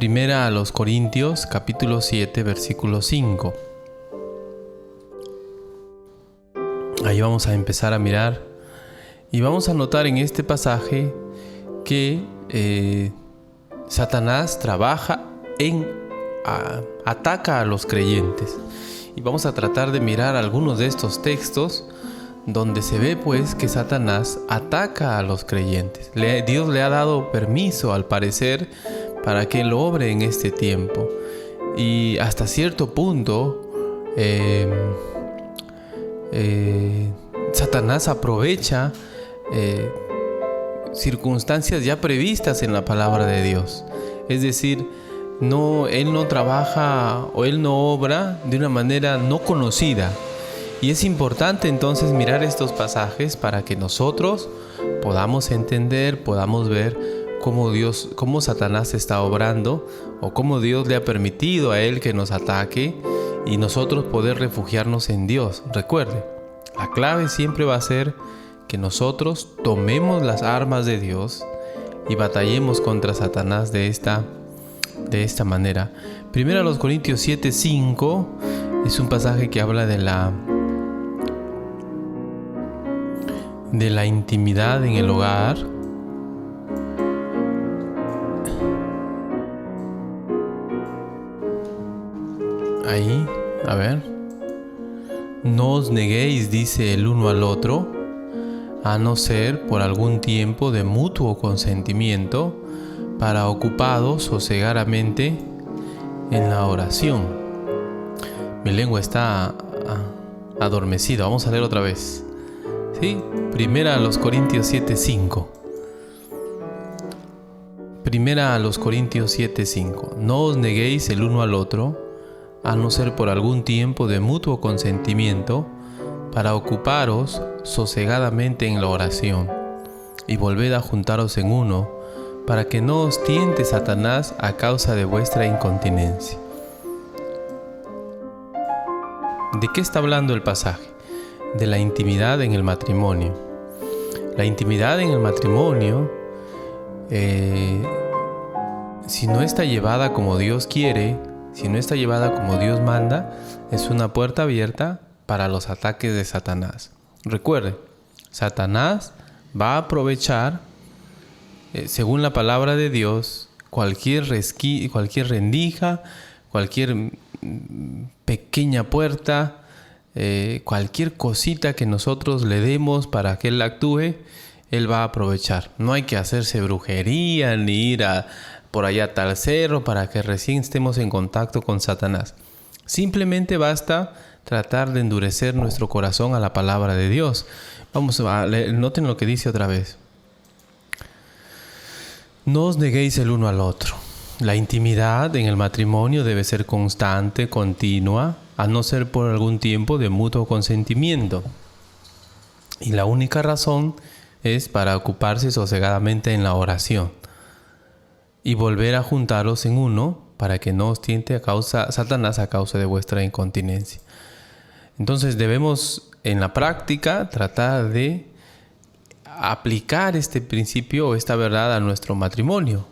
Primera a los Corintios, capítulo 7, versículo 5. Ahí vamos a empezar a mirar y vamos a notar en este pasaje que Satanás trabaja ataca a los creyentes. Y vamos a tratar de mirar algunos de estos textos donde se ve pues que Satanás ataca a los creyentes. Dios le ha dado permiso, al parecer, para que él obre en este tiempo. Y hasta cierto punto Satanás aprovecha circunstancias ya previstas en la palabra de Dios. Es decir, él no trabaja o él no obra de una manera no conocida. Y es importante entonces mirar estos pasajes para que nosotros podamos entender, podamos ver cómo Satanás está obrando o cómo Dios le ha permitido a él que nos ataque y nosotros poder refugiarnos en Dios. Recuerde, la clave siempre va a ser que nosotros tomemos las armas de Dios y batallemos contra Satanás de esta manera. Primero a los Corintios 7:5 es un pasaje que habla de la intimidad en el hogar. Ahí, a ver. No os neguéis, dice, el uno al otro, a no ser por algún tiempo de mutuo consentimiento, para ocupados sosegadamente en la oración. Mi lengua está adormecida. Vamos a leer otra vez. ¿Sí? Primera a los Corintios 7:5. Primera a los Corintios 7:5. No os neguéis el uno al otro, a no ser por algún tiempo de mutuo consentimiento, para ocuparos sosegadamente en la oración, y volved a juntaros en uno, para que no os tiente Satanás a causa de vuestra incontinencia. ¿De qué está hablando el pasaje? De la intimidad en el matrimonio. La intimidad en el matrimonio, si no está llevada como Dios quiere, si no está llevada como Dios manda, es una puerta abierta para los ataques de Satanás. Recuerde, Satanás va a aprovechar, según la palabra de Dios, cualquier rendija, cualquier pequeña puerta, cualquier cosita que nosotros le demos para que él actúe, él va a aprovechar. No hay que hacerse brujería ni ir por allá a tal cerro para que recién estemos en contacto con Satanás. Simplemente basta tratar de endurecer nuestro corazón a la palabra de Dios. Vamos a leer, noten lo que dice otra vez. No os neguéis el uno al otro. La intimidad en el matrimonio debe ser constante, continua, a no ser por algún tiempo de mutuo consentimiento. Y la única razón es para ocuparse sosegadamente en la oración y volver a juntaros en uno, para que no os tiente Satanás a causa de vuestra incontinencia. Entonces debemos en la práctica tratar de aplicar este principio o esta verdad a nuestro matrimonio.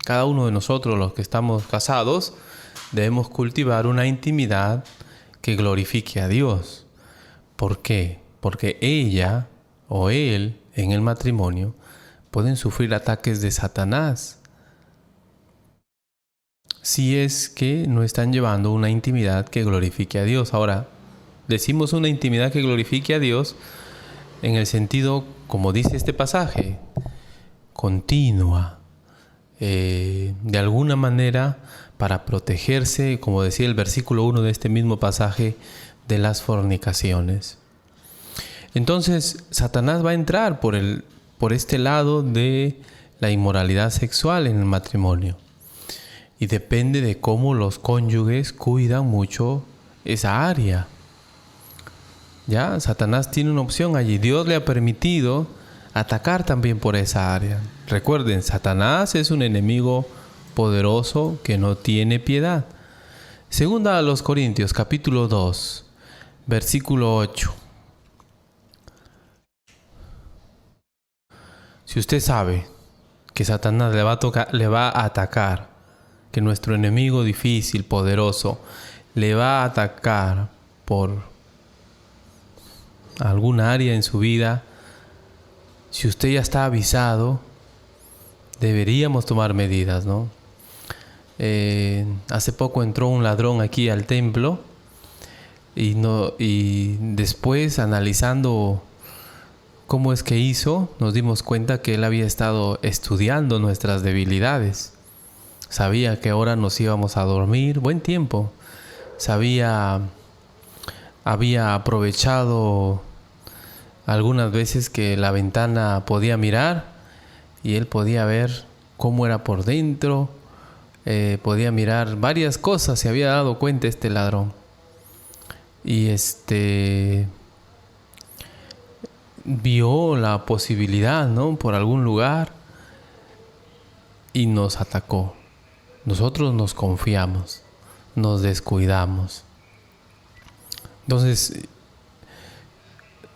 Cada uno de nosotros, los que estamos casados, debemos cultivar una intimidad que glorifique a Dios. ¿Por qué? Porque ella o él en el matrimonio pueden sufrir ataques de Satanás si es que no están llevando una intimidad que glorifique a Dios. Ahora, decimos una intimidad que glorifique a Dios en el sentido, como dice este pasaje, continua, de alguna manera para protegerse, como decía el versículo 1 de este mismo pasaje, de las fornicaciones. Entonces, Satanás va a entrar por este lado de la inmoralidad sexual en el matrimonio. Y depende de cómo los cónyuges cuidan mucho esa área. Ya, Satanás tiene una opción allí. Dios le ha permitido atacar también por esa área. Recuerden, Satanás es un enemigo poderoso que no tiene piedad. Segunda a los Corintios, capítulo 2, versículo 8. Si usted sabe que Satanás le va a atacar que nuestro enemigo difícil, poderoso, le va a atacar por alguna área en su vida, si usted ya está avisado, deberíamos tomar medidas, ¿no? Hace poco entró un ladrón aquí al templo y después, analizando cómo es que hizo, nos dimos cuenta que él había estado estudiando nuestras debilidades. Sabía que ahora nos íbamos a dormir buen tiempo. Había aprovechado algunas veces que la ventana podía mirar y él podía ver cómo era por dentro, podía mirar varias cosas, se había dado cuenta este ladrón. Y vio la posibilidad, ¿no?, por algún lugar y nos atacó. Nosotros nos confiamos, nos descuidamos. Entonces,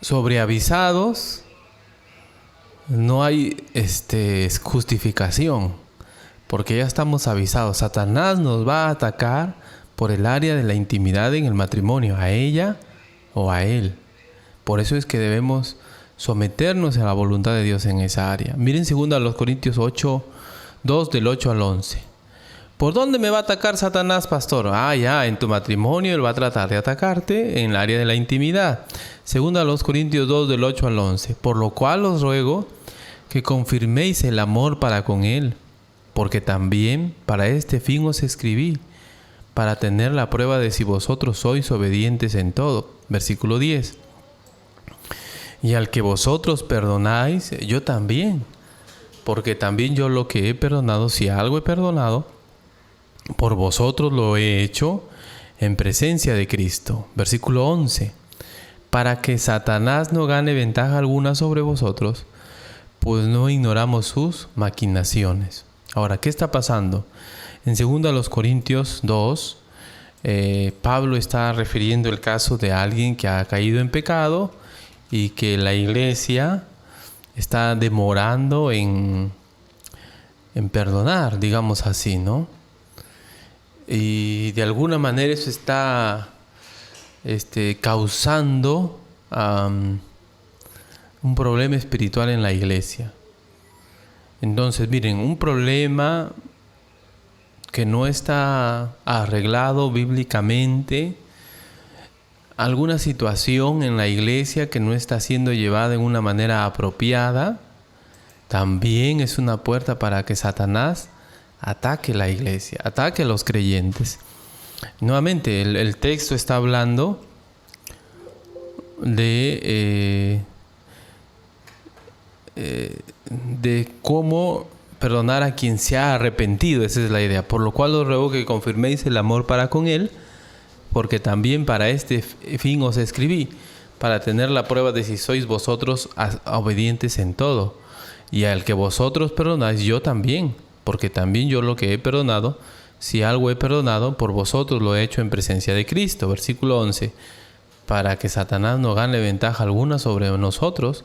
sobreavisados, no hay justificación, porque ya estamos avisados. Satanás nos va a atacar por el área de la intimidad en el matrimonio, a ella o a él. Por eso es que debemos someternos a la voluntad de Dios en esa área. Miren 2 Corintios 8:2, del 8 al 11. ¿Por dónde me va a atacar Satanás, pastor? Ya, en tu matrimonio él va a tratar de atacarte en el área de la intimidad. 2 Corintios 2, del 8 al 11. Por lo cual os ruego que confirméis el amor para con él, porque también para este fin os escribí, para tener la prueba de si vosotros sois obedientes en todo. Versículo 10. Y al que vosotros perdonáis, yo también, porque también yo lo que he perdonado, si algo he perdonado, por vosotros lo he hecho en presencia de Cristo. Versículo 11. Para que Satanás no gane ventaja alguna sobre vosotros, pues no ignoramos sus maquinaciones. Ahora, ¿qué está pasando? En 2 Corintios 2, Pablo está refiriendo el caso de alguien que ha caído en pecado y que la iglesia está demorando en perdonar, digamos así, ¿no? Y de alguna manera eso está causando un problema espiritual en la iglesia. Entonces, miren, un problema que no está arreglado bíblicamente, alguna situación en la iglesia que no está siendo llevada en una manera apropiada, también es una puerta para que Satanás ataque la iglesia, ataque a los creyentes. Nuevamente, el texto está hablando de cómo perdonar a quien se ha arrepentido. Esa es la idea. Por lo cual os ruego que confirméis el amor para con él, porque también para este fin os escribí, para tener la prueba de si sois vosotros obedientes en todo. Y al que vosotros perdonáis, yo también, porque también yo lo que he perdonado, si algo he perdonado, por vosotros lo he hecho en presencia de Cristo. Versículo 11. Para que Satanás no gane ventaja alguna sobre nosotros,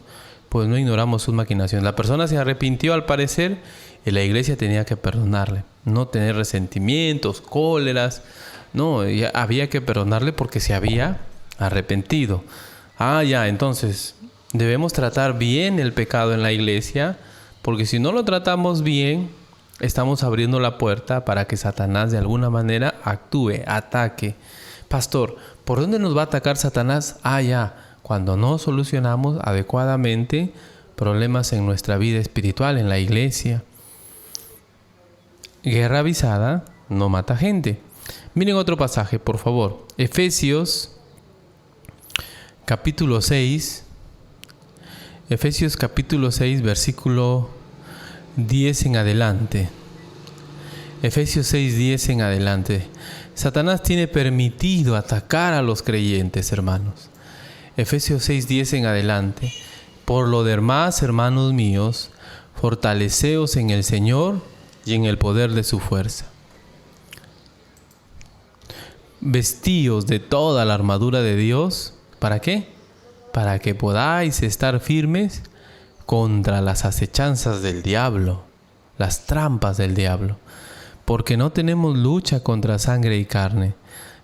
pues no ignoramos sus maquinaciones. La persona se arrepintió al parecer y la iglesia tenía que perdonarle. No tener resentimientos, cóleras. No, había que perdonarle porque se había arrepentido. Entonces debemos tratar bien el pecado en la iglesia, porque si no lo tratamos bien, estamos abriendo la puerta para que Satanás de alguna manera actúe, ataque. Pastor, ¿por dónde nos va a atacar Satanás? Cuando no solucionamos adecuadamente problemas en nuestra vida espiritual, en la iglesia. Guerra avisada no mata gente. Miren otro pasaje, por favor. Efesios capítulo 6. Efesios capítulo 6, versículo 10 en adelante. Efesios 6, 10 en adelante. Satanás tiene permitido atacar a los creyentes, hermanos. Efesios 6, 10 en adelante. Por lo demás, hermanos míos, fortaleceos en el Señor y en el poder de su fuerza. Vestíos de toda la armadura de Dios. ¿Para qué? Para que podáis estar firmes contra las acechanzas del diablo, las trampas del diablo. porque no tenemos lucha contra sangre y carne,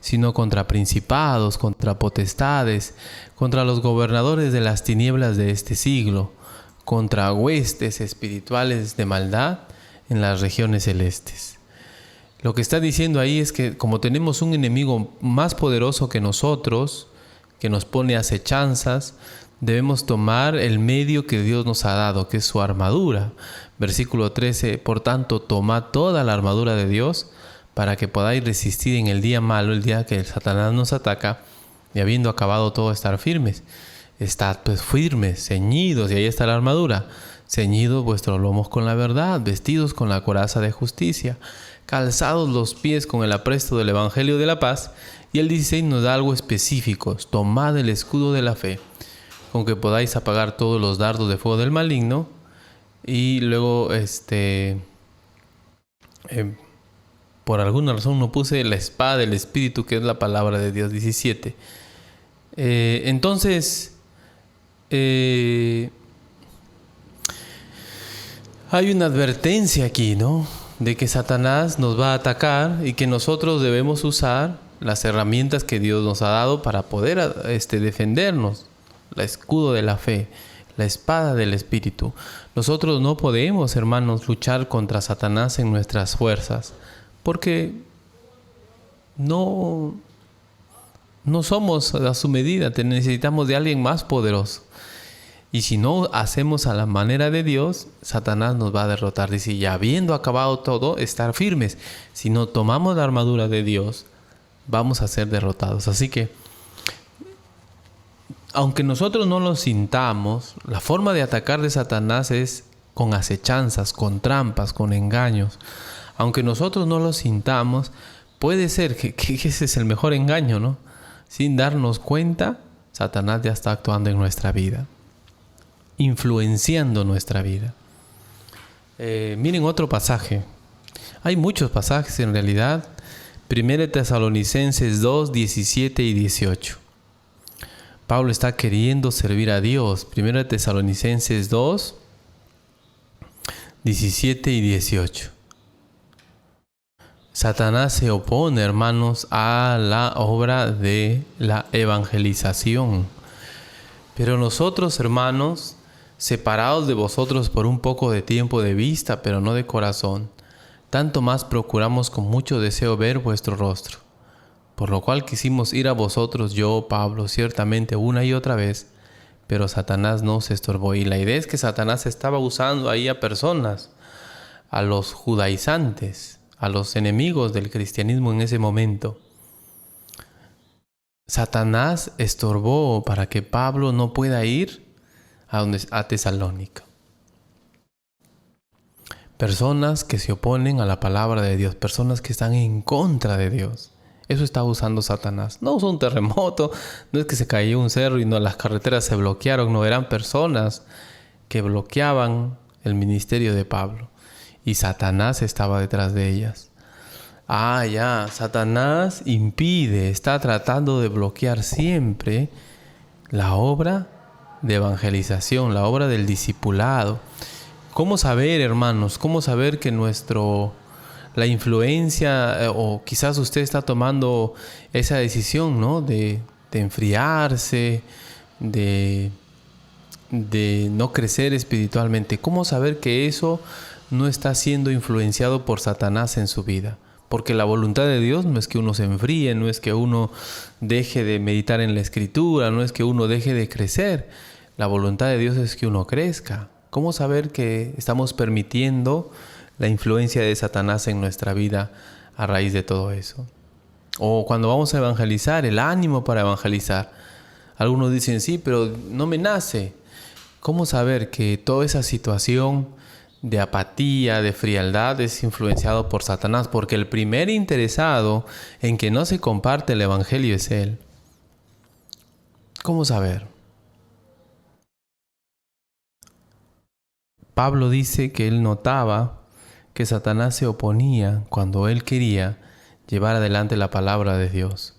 sino contra principados, contra potestades, contra los gobernadores de las tinieblas de este siglo, contra huestes espirituales de maldad en las regiones celestes. Lo que está diciendo ahí es que como tenemos un enemigo más poderoso que nosotros, que nos pone acechanzas, debemos tomar el medio que Dios nos ha dado, que es su armadura. Versículo 13, por tanto, tomad toda la armadura de Dios para que podáis resistir en el día malo, el día que el Satanás nos ataca, y habiendo acabado todo, estar firmes. Estad pues firmes, ceñidos, y ahí está la armadura. Ceñidos vuestros lomos con la verdad, vestidos con la coraza de justicia, calzados los pies con el apresto del Evangelio de la paz. Y el 16 nos da algo específico: tomad el escudo de la fe, con que podáis apagar todos los dardos de fuego del maligno. Y luego, por alguna razón no puse la espada del Espíritu, que es la palabra de Dios, 17. Entonces, hay una advertencia aquí, ¿no? De que Satanás nos va a atacar y que nosotros debemos usar las herramientas que Dios nos ha dado para poder defendernos. El escudo de la fe, la espada del Espíritu. Nosotros no podemos, hermanos, luchar contra Satanás en nuestras fuerzas, porque no somos a su medida. Necesitamos de alguien más poderoso. Y si no hacemos a la manera de Dios, Satanás nos va a derrotar. Dice, ya habiendo acabado todo, estar firmes. Si no tomamos la armadura de Dios, vamos a ser derrotados. Así que, aunque nosotros no lo sintamos, la forma de atacar de Satanás es con acechanzas, con trampas, con engaños. Aunque nosotros no lo sintamos, puede ser que ese es el mejor engaño, ¿no? Sin darnos cuenta, Satanás ya está actuando en nuestra vida, influenciando nuestra vida. Miren otro pasaje. Hay muchos pasajes en realidad. 1 Tesalonicenses 2, 17 y 18. Pablo está queriendo servir a Dios. 1 Tesalonicenses 2, 17 y 18. Satanás se opone, hermanos, a la obra de la evangelización. Pero nosotros, hermanos, separados de vosotros por un poco de tiempo de vista, pero no de corazón, tanto más procuramos con mucho deseo ver vuestro rostro. Por lo cual quisimos ir a vosotros, yo, Pablo, ciertamente una y otra vez, pero Satanás no se estorbó. Y la idea es que Satanás estaba usando ahí a personas, a los judaizantes, a los enemigos del cristianismo en ese momento. Satanás estorbó para que Pablo no pueda ir a Tesalónica. Personas que se oponen a la palabra de Dios, personas que están en contra de Dios. Eso está usando Satanás. No usó un terremoto, no es que se cayó un cerro y no, las carreteras se bloquearon. No, eran personas que bloqueaban el ministerio de Pablo. Y Satanás estaba detrás de ellas. Satanás impide, está tratando de bloquear siempre la obra de evangelización, la obra del discipulado. ¿Cómo saber, hermanos? ¿Cómo saber que la influencia, o quizás usted está tomando esa decisión, ¿no? De enfriarse, de no crecer espiritualmente? ¿Cómo saber que eso no está siendo influenciado por Satanás en su vida? Porque la voluntad de Dios no es que uno se enfríe, no es que uno deje de meditar en la Escritura, no es que uno deje de crecer. La voluntad de Dios es que uno crezca. ¿Cómo saber que estamos permitiendo la influencia de Satanás en nuestra vida a raíz de todo eso? O cuando vamos a evangelizar, el ánimo para evangelizar. Algunos dicen, sí, pero no me nace. ¿Cómo saber que toda esa situación de apatía, de frialdad, es influenciado por Satanás? Porque el primer interesado en que no se comparte el evangelio es él. ¿Cómo saber? Pablo dice que él notaba que Satanás se oponía cuando él quería llevar adelante la palabra de Dios.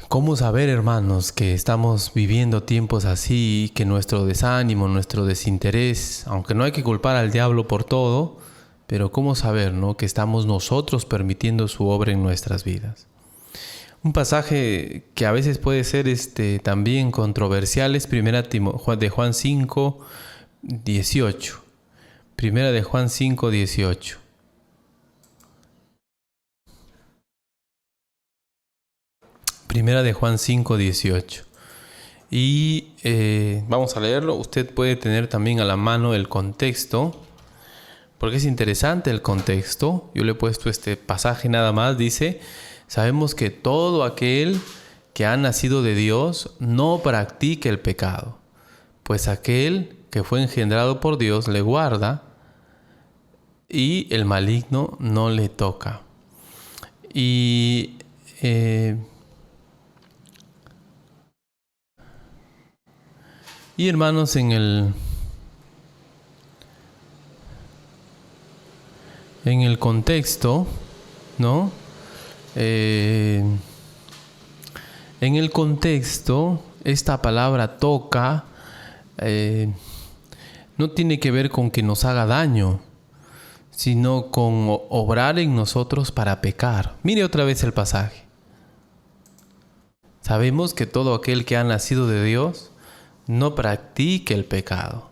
¿Cómo saber, hermanos, que estamos viviendo tiempos así y que nuestro desánimo, nuestro desinterés, aunque no hay que culpar al diablo por todo, Pero ¿cómo saber, no, que estamos nosotros permitiendo su obra en nuestras vidas? Un pasaje que a veces puede ser también controversial es Primera de Juan 5, 18. Primera de Juan 5, 18. Primera de Juan 5, 18. Y vamos a leerlo. Usted puede tener también a la mano el contexto, porque es interesante el contexto. Yo le he puesto este pasaje nada más. Dice: sabemos que todo aquel que ha nacido de Dios no practica el pecado, pues aquel que fue engendrado por Dios le guarda y el maligno no le toca. Y hermanos, en el contexto, ¿no? En el contexto, esta palabra toca no tiene que ver con que nos haga daño, sino con obrar en nosotros para pecar. Mire otra vez el pasaje. Sabemos que todo aquel que ha nacido de Dios no practique el pecado,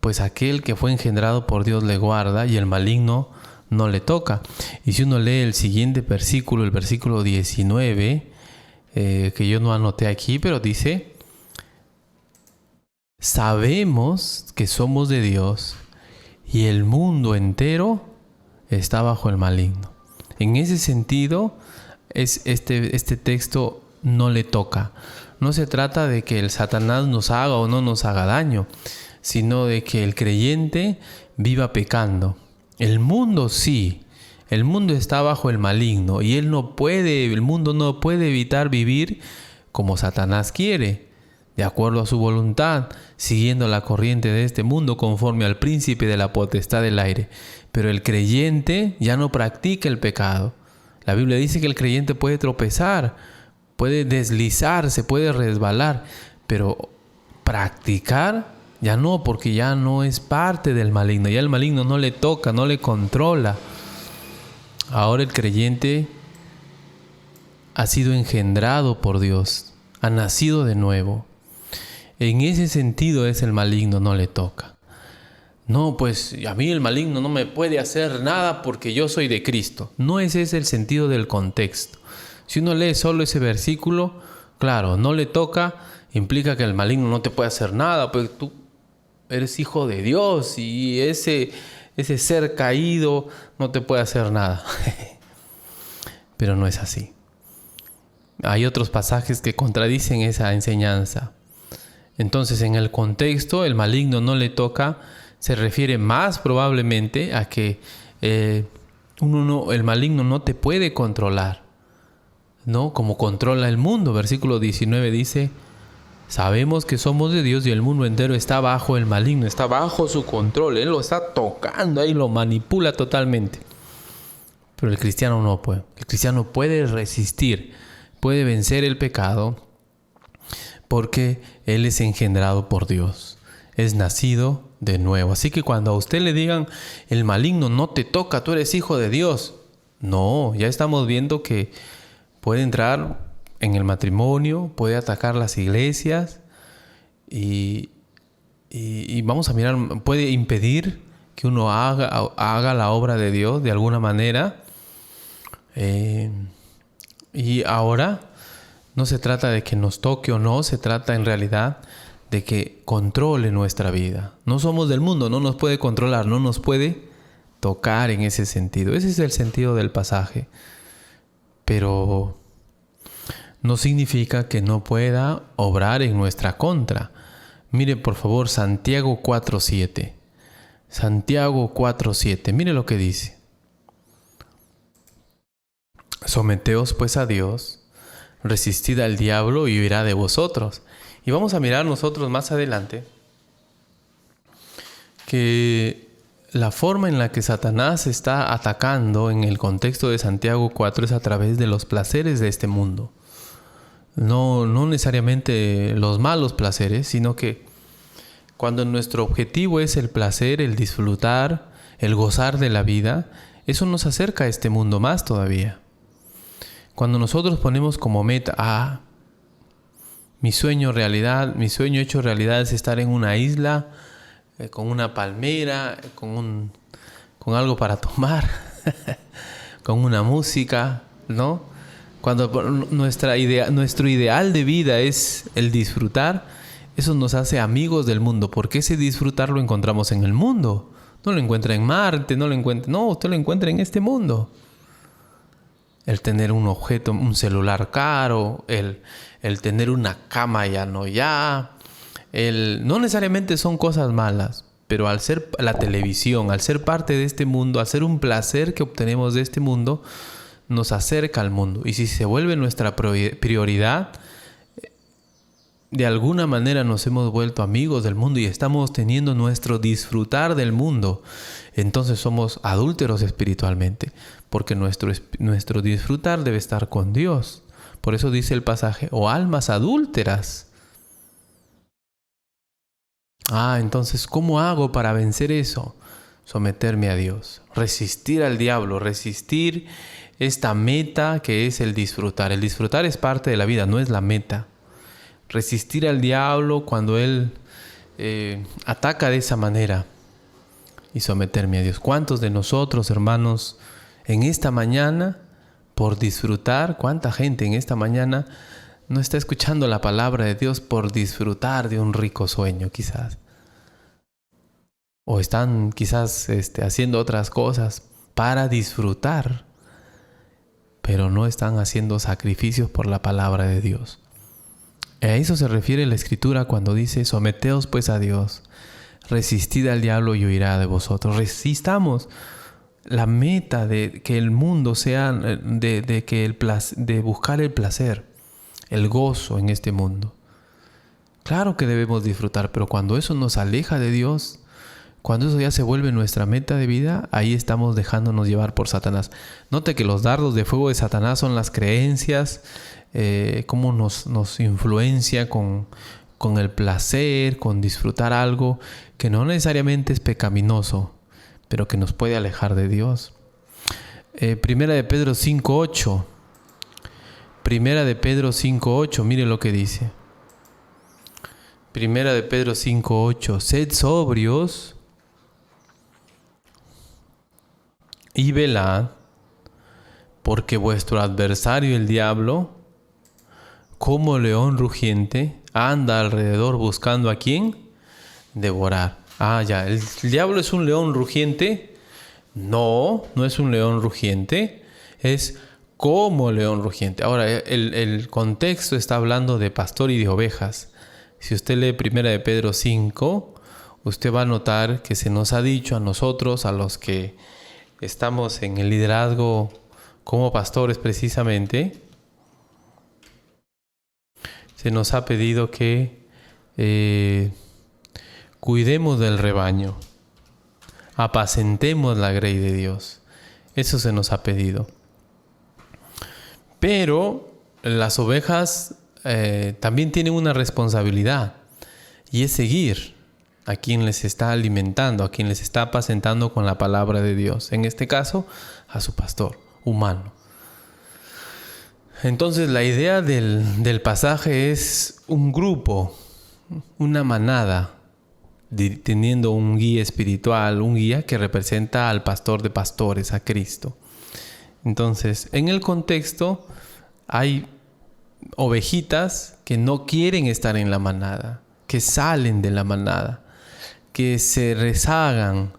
pues aquel que fue engendrado por Dios le guarda y el maligno no le toca. Y si uno lee el siguiente versículo, el versículo 19, que yo no anoté aquí, pero dice: sabemos que somos de Dios y el mundo entero está bajo el maligno. En ese sentido, este texto no le toca. No se trata de que el Satanás nos haga o no nos haga daño, sino de que el creyente viva pecando. El mundo sí, el mundo está bajo el maligno y el mundo no puede evitar vivir como Satanás quiere, de acuerdo a su voluntad, siguiendo la corriente de este mundo conforme al príncipe de la potestad del aire. Pero el creyente ya no practica el pecado. La Biblia dice que el creyente puede tropezar, puede deslizarse, puede resbalar, pero practicar ya no, porque ya no es parte del maligno. Ya el maligno no le toca, no le controla. Ahora el creyente ha sido engendrado por Dios, ha nacido de nuevo. En ese sentido es el maligno no le toca. No, pues a mí el maligno no me puede hacer nada porque yo soy de Cristo. No ese es el sentido del contexto. Si uno lee solo ese versículo, claro, no le toca, implica que el maligno no te puede hacer nada, pues tú eres hijo de Dios y ese ser caído no te puede hacer nada. Pero no es así. Hay otros pasajes que contradicen esa enseñanza. Entonces, en el contexto, el maligno no le toca, se refiere más probablemente a que el maligno no te puede controlar, ¿no? Como controla el mundo. Versículo 19 dice: sabemos que somos de Dios y el mundo entero está bajo el maligno, está bajo su control. Él lo está tocando ahí, lo manipula totalmente. Pero el cristiano no puede. El cristiano puede resistir, puede vencer el pecado, porque él es engendrado por Dios, es nacido de nuevo. Así que cuando a usted le digan: el maligno no te toca, tú eres hijo de Dios. No, ya estamos viendo que puede entrar en el matrimonio, puede atacar las iglesias y vamos a mirar, puede impedir que uno haga la obra de Dios de alguna manera. Y ahora no se trata de que nos toque o no, se trata en realidad de que controle nuestra vida. No somos del mundo, no nos puede controlar, no nos puede tocar en ese sentido. Ese es el sentido del pasaje. Pero no significa que no pueda obrar en nuestra contra. Mire por favor Santiago 4:7. Santiago 4:7. Mire lo que dice: someteos pues a Dios, resistid al diablo y huirá de vosotros. Y vamos a mirar nosotros más adelante que la forma en la que Satanás está atacando en el contexto de Santiago 4 es a través de los placeres de este mundo. No necesariamente los malos placeres, sino que cuando nuestro objetivo es el placer, el disfrutar, el gozar de la vida, eso nos acerca a este mundo más todavía. Cuando nosotros ponemos como meta, mi sueño hecho realidad es estar en una isla, con una palmera, con algo para tomar, con una música, ¿no? Cuando nuestro ideal de vida es el disfrutar, eso nos hace amigos del mundo, porque ese disfrutar lo encontramos en el mundo. No lo encuentra en Marte, usted lo encuentra en este mundo. El tener un objeto, un celular caro, el tener una cama no necesariamente son cosas malas, pero al ser la televisión, al ser parte de este mundo, al ser un placer que obtenemos de este mundo, nos acerca al mundo. Y si se vuelve nuestra prioridad, de alguna manera nos hemos vuelto amigos del mundo y estamos teniendo nuestro disfrutar del mundo. Entonces somos adúlteros espiritualmente, porque nuestro disfrutar debe estar con Dios. Por eso dice el pasaje, o almas adúlteras. Entonces, ¿cómo hago para vencer eso? Someterme a Dios, resistir al diablo, resistir esta meta que es el disfrutar. El disfrutar es parte de la vida, no es la meta. Resistir al diablo cuando él ataca de esa manera y someterme a Dios. ¿Cuántos de nosotros, hermanos, en esta mañana, por disfrutar, cuánta gente en esta mañana no está escuchando la palabra de Dios por disfrutar de un rico sueño quizás? O están quizás haciendo otras cosas para disfrutar, pero no están haciendo sacrificios por la palabra de Dios. A eso se refiere la Escritura cuando dice, someteos pues a Dios, resistid al diablo y huirá de vosotros. Resistamos. La meta de que el mundo sea, de buscar el placer, el gozo en este mundo. Claro que debemos disfrutar, pero cuando eso nos aleja de Dios, cuando eso ya se vuelve nuestra meta de vida, ahí estamos dejándonos llevar por Satanás. Note que los dardos de fuego de Satanás son las creencias, cómo nos influencia con el placer, con disfrutar algo que no necesariamente es pecaminoso, pero que nos puede alejar de Dios. Primera de Pedro 5:8. Primera de Pedro 5:8, mire lo que dice. Primera de Pedro 5:8. Sed sobrios y velad, porque vuestro adversario el diablo, como león rugiente, anda alrededor buscando a quién devorar. ¿El diablo es un león rugiente? No es un león rugiente, es como león rugiente. Ahora, el contexto está hablando de pastor y de ovejas. Si usted lee Primera de Pedro 5, usted va a notar que se nos ha dicho a nosotros, a los que estamos en el liderazgo como pastores precisamente, se nos ha pedido que cuidemos del rebaño, apacentemos la grey de Dios. Eso se nos ha pedido. Pero las ovejas también tienen una responsabilidad, y es seguir a quien les está alimentando, a quien les está apacentando con la palabra de Dios. En este caso, a su pastor humano. Entonces, la idea del pasaje es un grupo, una manada, teniendo un guía espiritual, un guía que representa al pastor de pastores, a Cristo. Entonces, en el contexto hay ovejitas que no quieren estar en la manada, que salen de la manada, que se rezagan,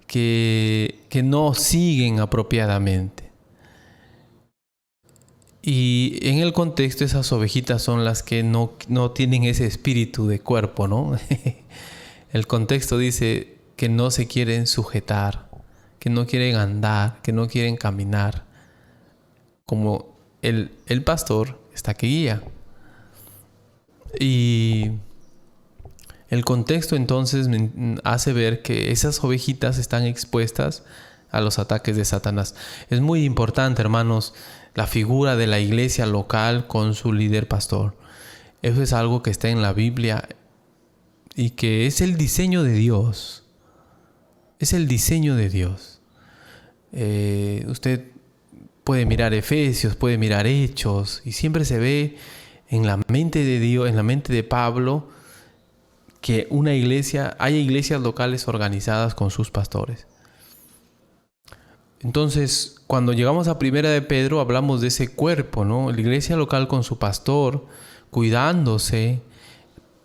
que no siguen apropiadamente. Y en el contexto esas ovejitas son las que no tienen ese espíritu de cuerpo, ¿no? El contexto dice que no se quieren sujetar, que no quieren andar, que no quieren caminar, como el pastor está que guía. Y el contexto entonces hace ver que esas ovejitas están expuestas a los ataques de Satanás. Es muy importante, hermanos, la figura de la iglesia local con su líder pastor. Eso es algo que está en la Biblia y que es el diseño de Dios. Es el diseño de Dios. Usted puede mirar Efesios, puede mirar Hechos, y siempre se ve en la mente de Dios, en la mente de Pablo, que hay iglesias locales organizadas con sus pastores. Entonces, cuando llegamos a Primera de Pedro, hablamos de ese cuerpo, ¿no? La iglesia local con su pastor, cuidándose.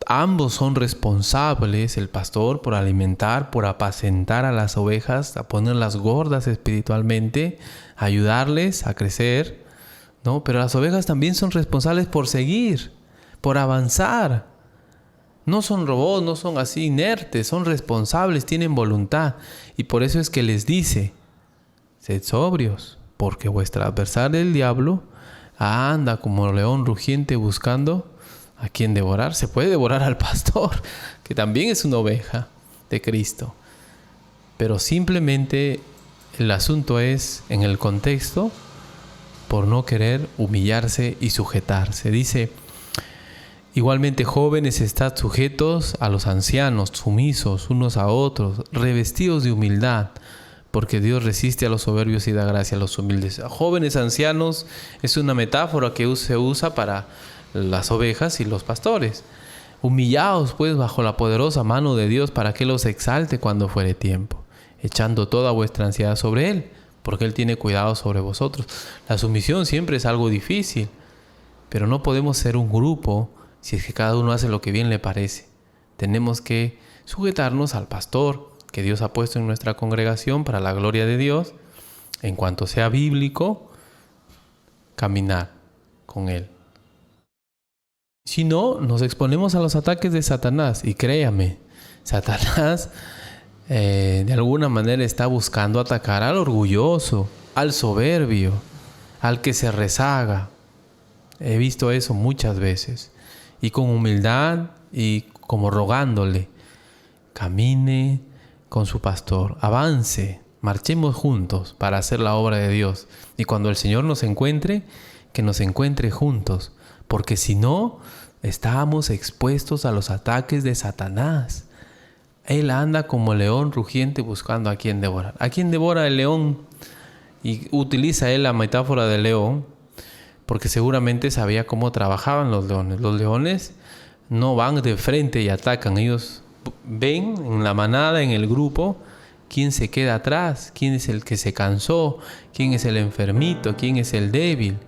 Ambos son responsables, el pastor por alimentar, por apacentar a las ovejas, a ponerlas gordas espiritualmente, ayudarles a crecer, ¿no? Pero las ovejas también son responsables por seguir, por avanzar. No son robots, no son así inertes, son responsables, tienen voluntad. Y por eso es que les dice: sed sobrios, porque vuestro adversario el diablo anda como león rugiente buscando a quien devorar. Se puede devorar al pastor, que también es una oveja de Cristo. Pero simplemente el asunto es, en el contexto, por no querer humillarse y sujetarse. Dice: igualmente, jóvenes, estad sujetos a los ancianos, sumisos unos a otros, revestidos de humildad, porque Dios resiste a los soberbios y da gracia a los humildes. Jóvenes, ancianos, es una metáfora que se usa para las ovejas y los pastores. Humillaos pues bajo la poderosa mano de Dios, para que los exalte cuando fuere tiempo, echando toda vuestra ansiedad sobre Él, porque Él tiene cuidado sobre vosotros. La sumisión siempre es algo difícil, pero no podemos ser un grupo si es que cada uno hace lo que bien le parece. Tenemos que sujetarnos al pastor que Dios ha puesto en nuestra congregación para la gloria de Dios. En cuanto sea bíblico, caminar con Él. Si no, nos exponemos a los ataques de Satanás. Y créame, Satanás de alguna manera está buscando atacar al orgulloso, al soberbio, al que se rezaga. He visto eso muchas veces. Y con humildad y como rogándole: camine con su pastor, avance, marchemos juntos para hacer la obra de Dios. Y cuando el Señor nos encuentre, que nos encuentre juntos. Porque si no, estamos expuestos a los ataques de Satanás. Él anda como león rugiente buscando a quien devorar. ¿A quién devora el león? Y utiliza él la metáfora del león, porque seguramente sabía cómo trabajaban los leones. Los leones no van de frente y atacan. Ellos ven en la manada, en el grupo, quién se queda atrás, quién es el que se cansó, quién es el enfermito, quién es el débil.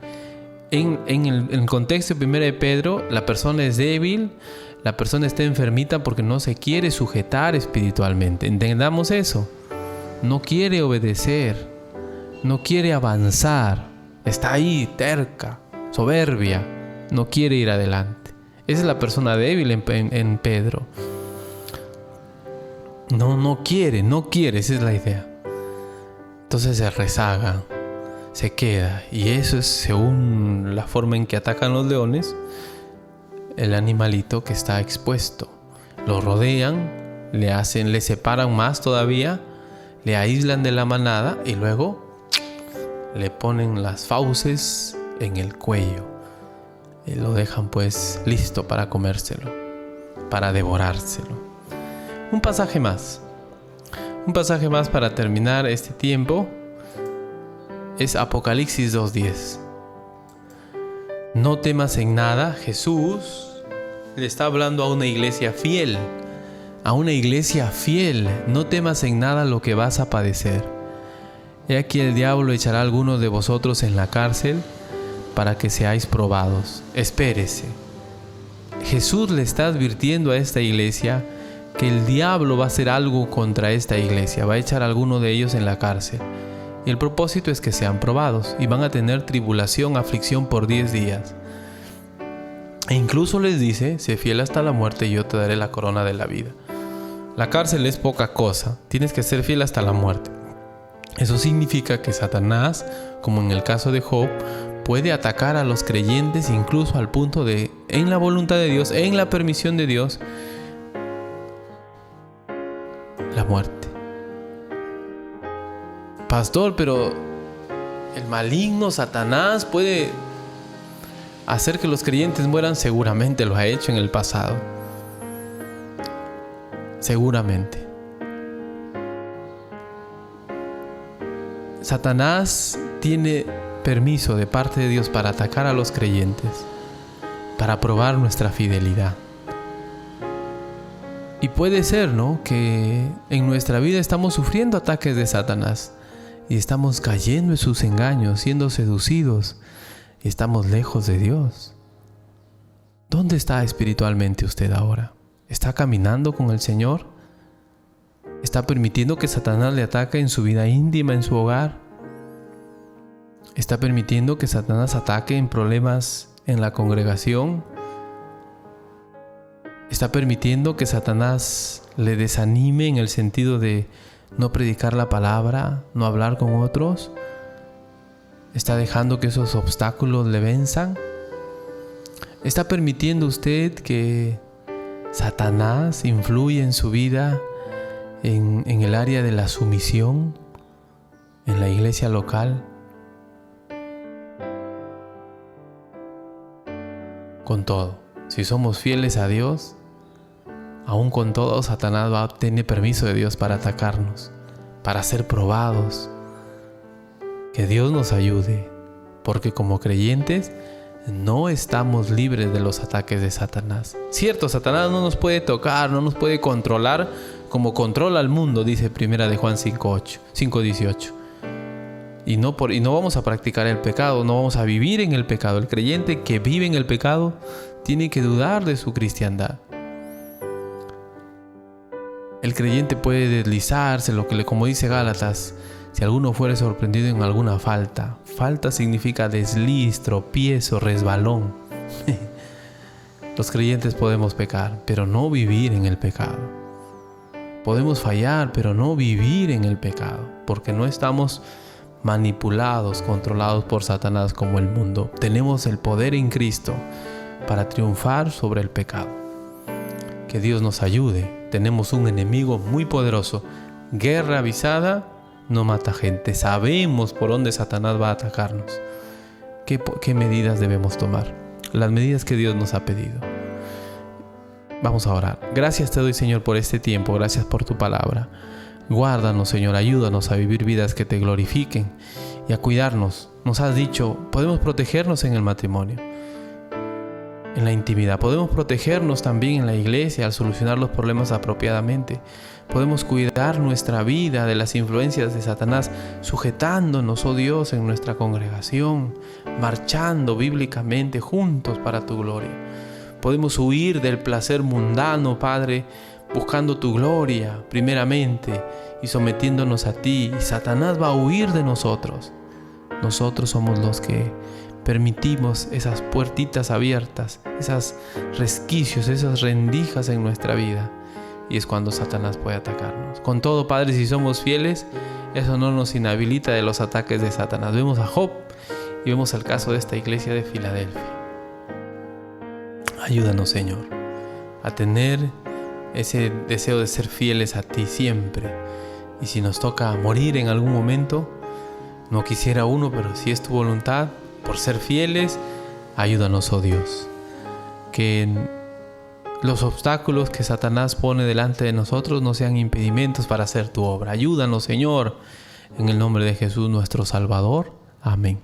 En el contexto de 1 de Pedro, la persona es débil, la persona está enfermita porque no se quiere sujetar espiritualmente. Entendamos eso. No quiere obedecer, no quiere avanzar, está ahí terca, soberbia, no quiere ir adelante. Esa es la persona débil en Pedro. No quiere, esa es la idea. Entonces se rezaga, se queda, y eso es, según la forma en que atacan los leones, el animalito que está expuesto. Lo rodean, le separan más todavía, le aíslan de la manada y luego le ponen las fauces en el cuello y lo dejan pues listo para comérselo, para devorárselo. Un pasaje más para terminar este tiempo es Apocalipsis 2:10. No temas en nada. Jesús le está hablando a una iglesia fiel. No temas en nada lo que vas a padecer. He aquí el diablo echará a algunos de vosotros en la cárcel para que seáis probados. Espérese. Jesús le está advirtiendo a esta iglesia que el diablo va a hacer algo contra esta iglesia. Va a echar a alguno de ellos en la cárcel. Y el propósito es que sean probados y van a tener tribulación, aflicción por 10 días. E incluso les dice: sé fiel hasta la muerte y yo te daré la corona de la vida. La cárcel es poca cosa, tienes que ser fiel hasta la muerte. Eso significa que Satanás, como en el caso de Job, puede atacar a los creyentes incluso al punto de, en la voluntad de Dios, en la permisión de Dios, la muerte. Pastor, pero el maligno Satanás puede hacer que los creyentes mueran. Seguramente lo ha hecho en el pasado. Seguramente. Satanás tiene permiso de parte de Dios para atacar a los creyentes, para probar nuestra fidelidad. Y puede ser, ¿no?, que en nuestra vida estamos sufriendo ataques de Satanás y estamos cayendo en sus engaños, siendo seducidos, y estamos lejos de Dios. ¿Dónde está espiritualmente usted ahora? ¿Está caminando con el Señor? ¿Está permitiendo que Satanás le ataque en su vida íntima, en su hogar? ¿Está permitiendo que Satanás ataque en problemas en la congregación? ¿Está permitiendo que Satanás le desanime en el sentido de no predicar la palabra, no hablar con otros? ¿Está dejando que esos obstáculos le venzan? ¿Está permitiendo usted que Satanás influya en su vida en el área de la sumisión, en la iglesia local? Con todo, si somos fieles a Dios, aún con todo, Satanás va a tener permiso de Dios para atacarnos, para ser probados. Que Dios nos ayude, porque como creyentes no estamos libres de los ataques de Satanás. Cierto, Satanás no nos puede tocar, no nos puede controlar como controla al mundo, dice 1 de Juan 5:18. Y no vamos a practicar el pecado, no vamos a vivir en el pecado. El creyente que vive en el pecado tiene que dudar de su cristiandad. El creyente puede deslizarse, como dice Gálatas, si alguno fuere sorprendido en alguna falta. Falta significa desliz, tropiezo, resbalón. Los creyentes podemos pecar, pero no vivir en el pecado. Podemos fallar, pero no vivir en el pecado, porque no estamos manipulados, controlados por Satanás como el mundo. Tenemos el poder en Cristo para triunfar sobre el pecado. Que Dios nos ayude. Tenemos un enemigo muy poderoso. Guerra avisada no mata gente. Sabemos por dónde Satanás va a atacarnos. ¿Qué medidas debemos tomar? Las medidas que Dios nos ha pedido. Vamos a orar. Gracias te doy, Señor, por este tiempo. Gracias por tu palabra. Guárdanos, Señor, ayúdanos a vivir vidas que te glorifiquen y a cuidarnos. Nos has dicho, podemos protegernos en el matrimonio, en la intimidad. Podemos protegernos también en la iglesia al solucionar los problemas apropiadamente. Podemos cuidar nuestra vida de las influencias de Satanás, sujetándonos, oh Dios, en nuestra congregación, marchando bíblicamente juntos para tu gloria. Podemos huir del placer mundano, Padre, buscando tu gloria primeramente y sometiéndonos a ti, y Satanás va a huir de nosotros. Nosotros somos los que permitimos esas puertitas abiertas, esos resquicios, esas rendijas en nuestra vida, y es cuando Satanás puede atacarnos. Con todo, Padre, si somos fieles, eso no nos inhabilita de los ataques de Satanás. Vemos a Job y vemos el caso de esta iglesia de Filadelfia. Ayúdanos, Señor, a tener ese deseo de ser fieles a ti siempre. Y si nos toca morir en algún momento, no quisiera uno, pero si es tu voluntad, por ser fieles, ayúdanos, oh Dios. Que los obstáculos que Satanás pone delante de nosotros no sean impedimentos para hacer tu obra. Ayúdanos, Señor, en el nombre de Jesús nuestro Salvador. Amén.